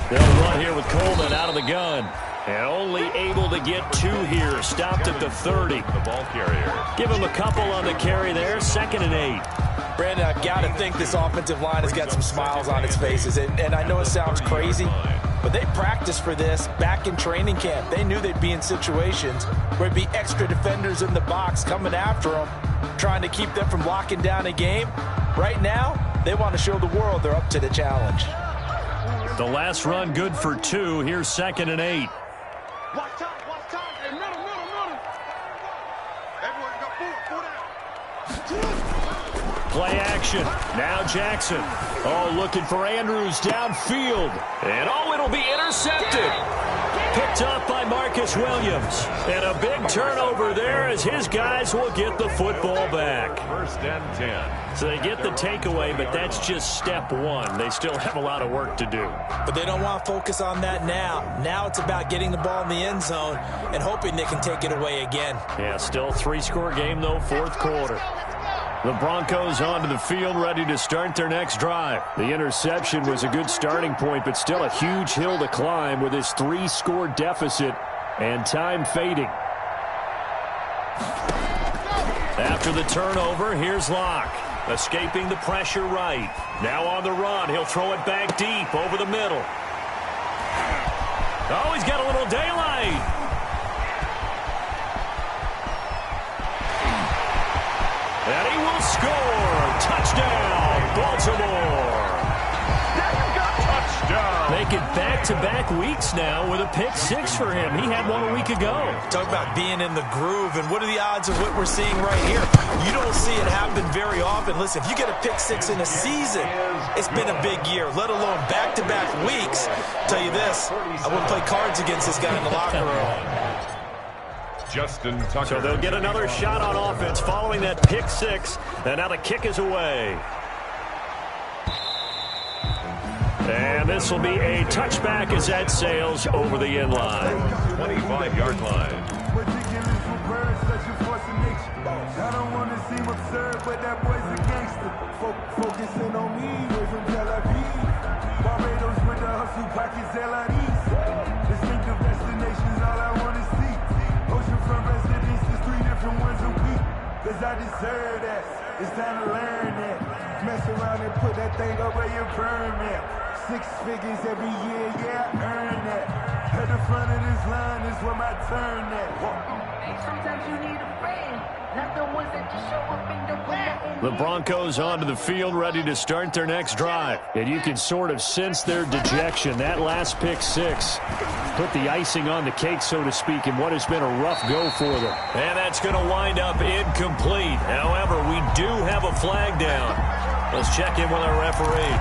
They'll run here with Coleman out of the gun. And only able to get 2 here. Stopped at the 30. The ball carrier. Give him a couple on the carry there. 2nd and 8. Brandon, I've got to think this offensive line has got some smiles on its faces. And I know it sounds crazy, but they practiced for this back in training camp. They knew they'd be in situations where it'd be extra defenders in the box coming after them, trying to keep them from locking down a game. Right now, they want to show the world they're up to the challenge. The last run good for 2. Here's 2nd and 8. Watch time. Hey, middle. Everyone got four down. Play action. Now Jackson. Oh, looking for Andrews downfield. And it'll be intercepted. Picked up by Marcus Williams. And a big turnover there as his guys will get the football back. 1st and 10. So they get the takeaway, but that's just step one. They still have a lot of work to do. But they don't want to focus on that now. Now it's about getting the ball in the end zone and hoping they can take it away again. Yeah, still 3-score game, though, 4th quarter. The Broncos onto the field, ready to start their next drive. The interception was a good starting point, but still a huge hill to climb with his 3-score deficit and time fading. After the turnover, here's Locke. Escaping the pressure right. Now on the run. He'll throw it back deep over the middle. Oh, he's got a little daylight. And he will score. Touchdown, Baltimore. Touchdown. Making back-to-back weeks now with a pick 6 for him. He had one a week ago. Talk about being in the groove, and what are the odds of what we're seeing right here? You don't see it happen very often. Listen, if you get a pick 6 in a season, it's been a big year, let alone back-to-back weeks. Tell you this, I wouldn't play cards against this guy in the locker room. Justin Tucker. So they'll get another shot on offense following that pick 6. And now the kick is away. And this will be a touchback as that sails over the end line. 25-yard line. I don't want to seem absurd, but that boy's a gangster. Focusing on me, we're from Tel Aviv. Barbados with the hustle, pockets LIDs. Distinctive destinations, all I want to see. Oceanfront residences, 3 different ones a week. Cause I deserve that. It's time to learn that. Mess around and put that thing over your permit. 6 figures every year, yeah, I earn that. At the front of this line is where my turn at. Sometimes you need a friend, not the ones that just show up in the way. The Broncos onto the field, ready to start their next drive. And you can sort of sense their dejection. That last pick 6 put the icing on the cake, so to speak, in what has been a rough go for them. And that's going to wind up incomplete. However, we do have a flag down. Let's check in with our referee.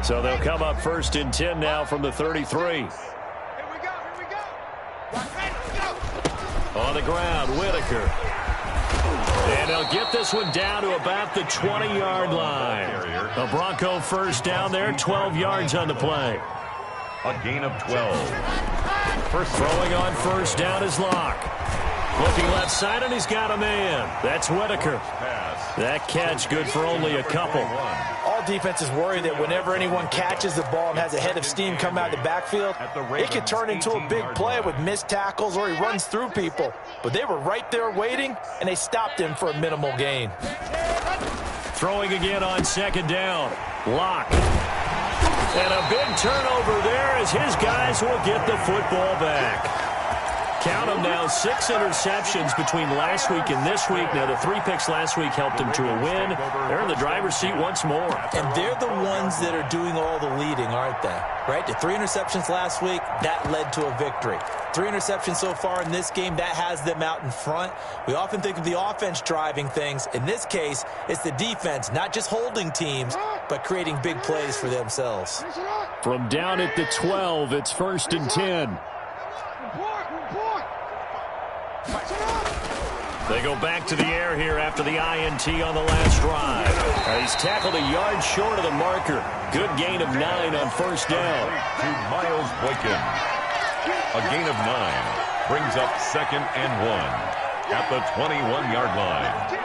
So they'll come up 1st and 10 now from the 33. Here we go. On the ground, Whitaker. And they'll get this one down to about the 20-yard line. A Bronco first down there, 12 yards on the play. A gain of 12. Throwing on first down is Locke. Looking left side, and he's got a man. That's Whitaker. That catch good for only a couple. All defenses worry that whenever anyone catches the ball and has a head of steam come out of the backfield, it could turn into a big play with missed tackles or he runs through people. But they were right there waiting, and they stopped him for a minimal gain. Throwing again on 2nd down. Locke. And a big turnover there as his guys will get the football back. Count them now, 6 interceptions between last week and this week. Now, the 3 picks last week helped them to a win. They're in the driver's seat once more. And they're the ones that are doing all the leading, aren't they? Right? The 3 interceptions last week, that led to a victory. 3 interceptions so far in this game, that has them out in front. We often think of the offense driving things. In this case, it's the defense, not just holding teams, but creating big plays for themselves. From down at the 12, it's 1st and 10. They go back to the air here after the INT on the last drive. He's tackled a yard short of the marker. Good gain of 9 on first down. To Miles Boykin. A gain of 9 brings up 2nd and 1 at the 21-yard line.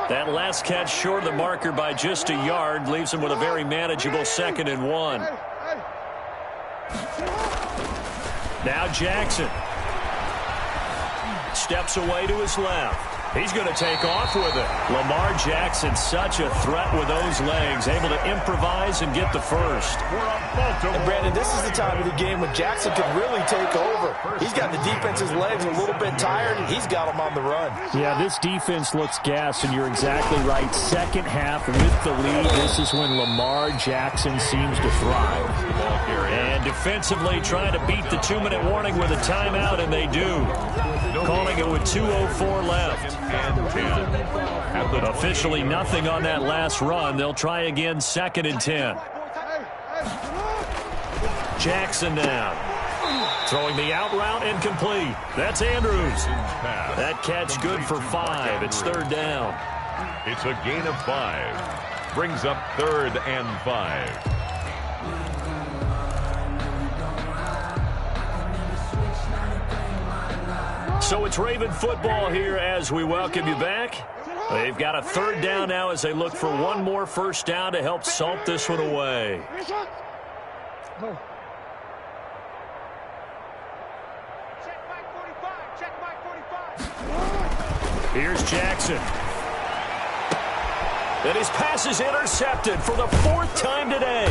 That last catch short of the marker by just a yard leaves him with a very manageable 2nd and 1. Now Jackson steps away to his left. He's going to take off with it. Lamar Jackson, such a threat with those legs, able to improvise and get the first. And Brandon, this is the time of the game when Jackson could really take over. He's got the defense's legs a little bit tired, and he's got them on the run. Yeah, this defense looks gassed, and you're exactly right. Second half with the lead, this is when Lamar Jackson seems to thrive. And defensively trying to beat the 2-minute warning with a timeout, and they do. Calling it with 2:04 left. Officially nothing on that last run. They'll try again 2nd and 10. Jackson now. Throwing the out route incomplete. That's Andrews. That catch good for 5. It's 3rd down. It's a gain of 5. Brings up 3rd and 5. So it's Raven football here as we welcome you back. They've got a 3rd down now as they look for one more first down to help salt this one away. Here's Jackson. And his pass is intercepted for the 4th time today.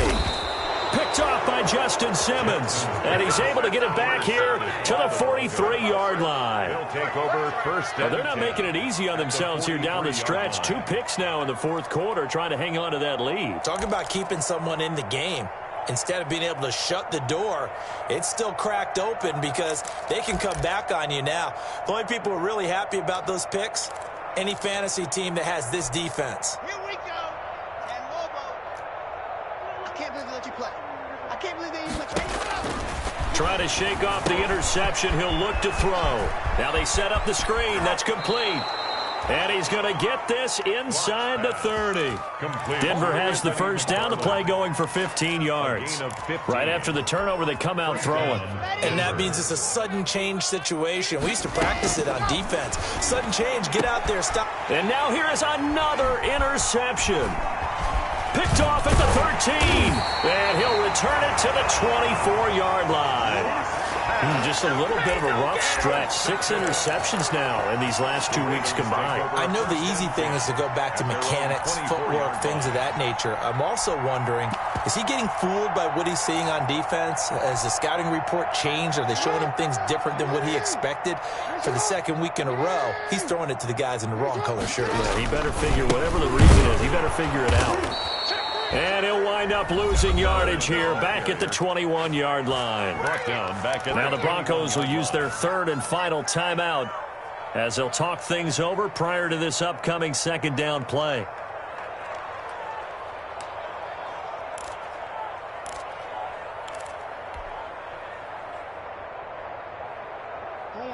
Picked off by Justin Simmons. And he's able to get it back here to the 43-yard line. He'll take over first. Well, they're not making it easy on themselves here down the stretch. 2 picks now in the 4th quarter trying to hang on to that lead. Talk about keeping someone in the game. Instead of being able to shut the door, it's still cracked open because they can come back on you now. The only people who are really happy about those picks, any fantasy team that has this defense. Here we go. And Lobo. I can't believe they let you play. I can't believe they even let you play. Trying to shake off the interception. He'll look to throw. Now they set up the screen. That's complete. And he's going to get this inside the 30. Denver has the first down. The play going for 15 yards. Right after the turnover, they come out throwing. And that means it's a sudden change situation. We used to practice it on defense. Sudden change, get out there, stop. And now here is another interception. Picked off at the 13. And he'll return it to the 24-yard line. Just a little bit of a rough stretch. 6 interceptions now in these last 2 weeks combined. I know the easy thing is to go back to mechanics, footwork, things of that nature. I'm also wondering, is he getting fooled by what he's seeing on defense? Has the scouting report changed? Are they showing him things different than what he expected? For the 2nd week in a row, he's throwing it to the guys in the wrong color shirt. Yeah, he better figure, whatever the reason is, he better figure it out. And he'll wind up losing yardage here back at the 21-yard line. Now the Broncos will use their 3rd and final timeout as they'll talk things over prior to this upcoming 2nd down play.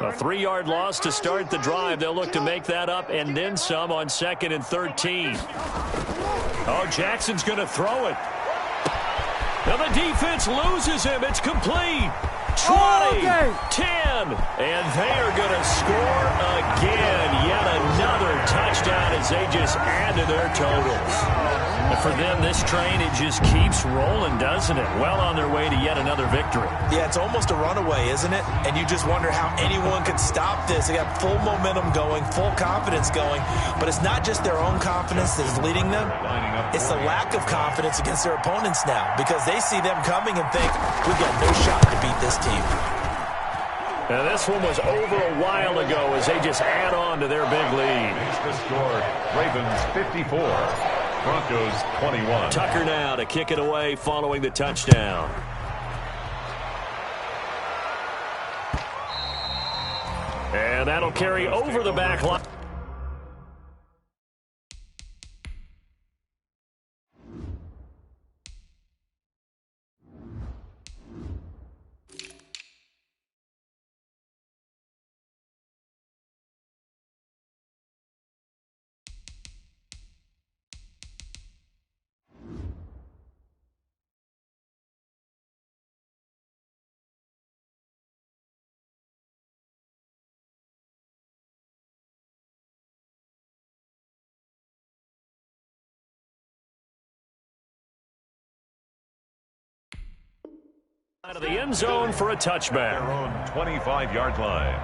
A 3-yard loss to start the drive. They'll look to make that up and then some on 2nd and 13. Oh, Jackson's going to throw it. Now the defense loses him. It's complete. 20, 10, and they are going to score again. Yet another touchdown as they just add to their totals. And for them, this train, it just keeps rolling, doesn't it? Well on their way to yet another victory. Yeah, it's almost a runaway, isn't it? And you just wonder how anyone could stop this. They got full momentum going, full confidence going. But it's not just their own confidence that is leading them. It's the lack of confidence against their opponents now because they see them coming and think, we've got no shot to beat this team. Now this one was over a while ago as they just add on to their big lead. The score, Ravens 54, Broncos 21. Tucker now to kick it away following the touchdown. And that'll carry over the back line. Out of the end zone for a touchback. Their own 25-yard line.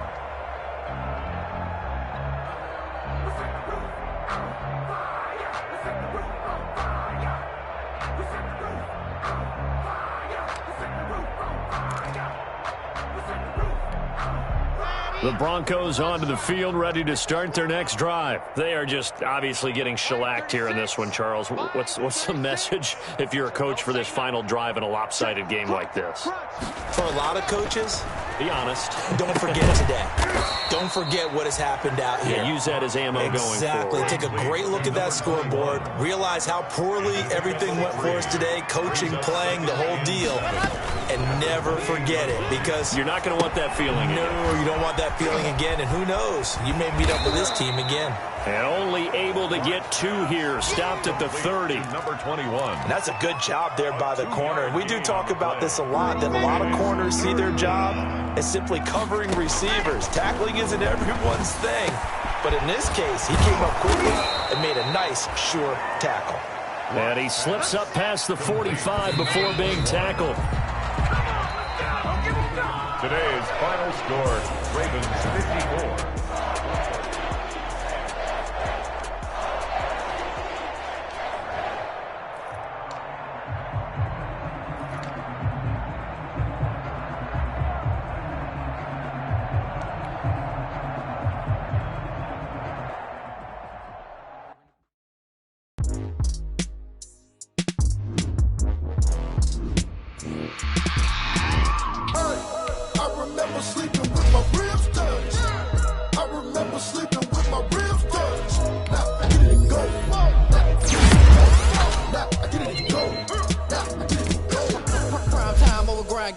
The Broncos onto the field, ready to start their next drive. They are just obviously getting shellacked here in this one, Charles. What's the message if you're a coach for this final drive in a lopsided game like this? For a lot of coaches, be honest. Don't forget today. Don't forget what has happened out here. Yeah, use that as ammo going forward. Exactly. Take a great look at that scoreboard. Realize how poorly everything went for us today. Coaching, playing, the whole deal. And never forget it, because you're not going to want that feeling. No, you don't want that feeling again. And who knows? You may meet up with this team again. And only able to get 2 here. Stopped at the 30. Number 21. And that's a good job there by the corner. And we do talk about this a lot, that a lot of corners see their job as simply covering receivers. Tackling isn't everyone's thing. But in this case, he came up quickly and made a nice, sure tackle. And he slips up past the 45 before being tackled. Today's final score, Ravens 54.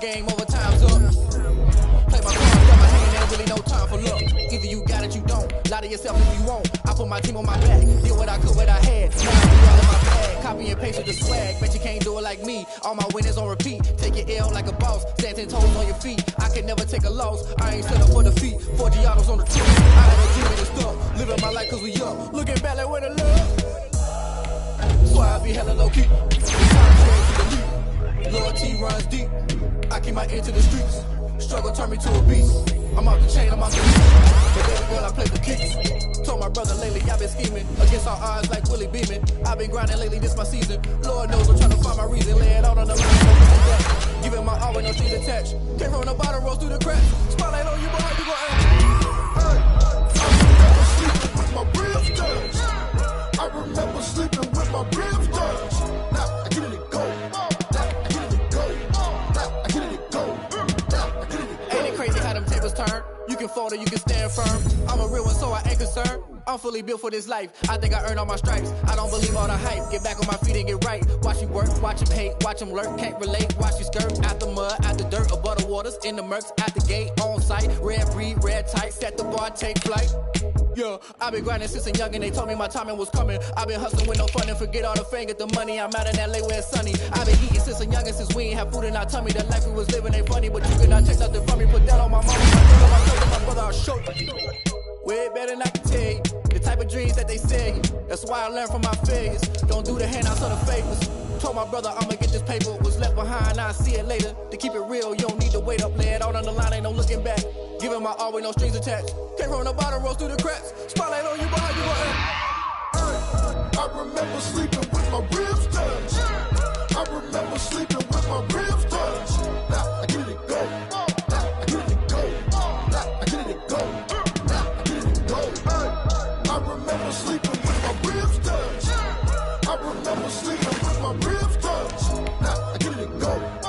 Game over, time's up. Play my cards, got my hand, ain't really no time for luck. Either you got it, you don't. Lie to yourself if you won't. I put my team on my back, did what I could, what I had. Now I be all in my bag, copy and paste with the swag. Bet you can't do it like me. All my winners on repeat. Take your L like a boss, stand 10 toes on your feet. I can never take a loss. I ain't set up for defeat. 4 Giottos on the trip. I had a dream and stuff. Living my life cause we up. Looking back like where the love. So I be hella low key. Loyalty runs deep. I keep my ear to the streets. Struggle turned me to a beast. I'm off the chain, I'm off the leash. But baby girl, I play the kicks. Told my brother lately, I've been scheming against all odds like Willie Beeman. I've been grinding lately, this my season. Lord knows I'm trying to find my reason. Lay it out on the line, no back. Giving my all with no strings attached. Came from the bottom, rose through the cracks. Spotlight on you, but how you gon' act? I remember sleeping with my ribs touched. I remember sleeping with my ribs touched. Now I get it and go. Turn. You can fold or you can stand firm. I'm a real one, so I ain't concerned. I'm fully built for this life. I think I earned all my stripes. I don't believe all the hype. Get back on my feet and get right. Watch you work, watch him hate, watch him lurk. Can't relate, watch you skirt. Out the mud, out the dirt, above the waters, in the murks, at the gate, on site. Red breed, red tight, set the bar, take flight. Yeah, I've been grinding since a young and they told me my timing was coming. I've been hustling with no fun and forget all the fame, get the money. I'm out in LA where it's sunny. I've been eating since a young and since we ain't have food in our tummy. The life we was living ain't funny, but you cannot take nothing from me. Put that on my mama, my brother, I'll show you. Way better than I can tell you. The type of dreams that they say. That's why I learned from my failures. Don't do the handouts or the favors. Told my brother I'ma get this paper. Was left behind, I'll see it later. To keep it real, you don't need to wait up. Lay it out on the line, ain't no looking back. Giving my all with no strings attached. Came from the bottom, rose through the cracks. Spotlight on you, but how you gon' act? I remember sleeping with my ribs touched. I remember sleeping with my ribs touched. Now I get it and go. Now I get it and go. Now I get it and go. Now I get it and go. I remember sleeping with my ribs touched. I remember sleeping with my ribs touched. Now I get it and go.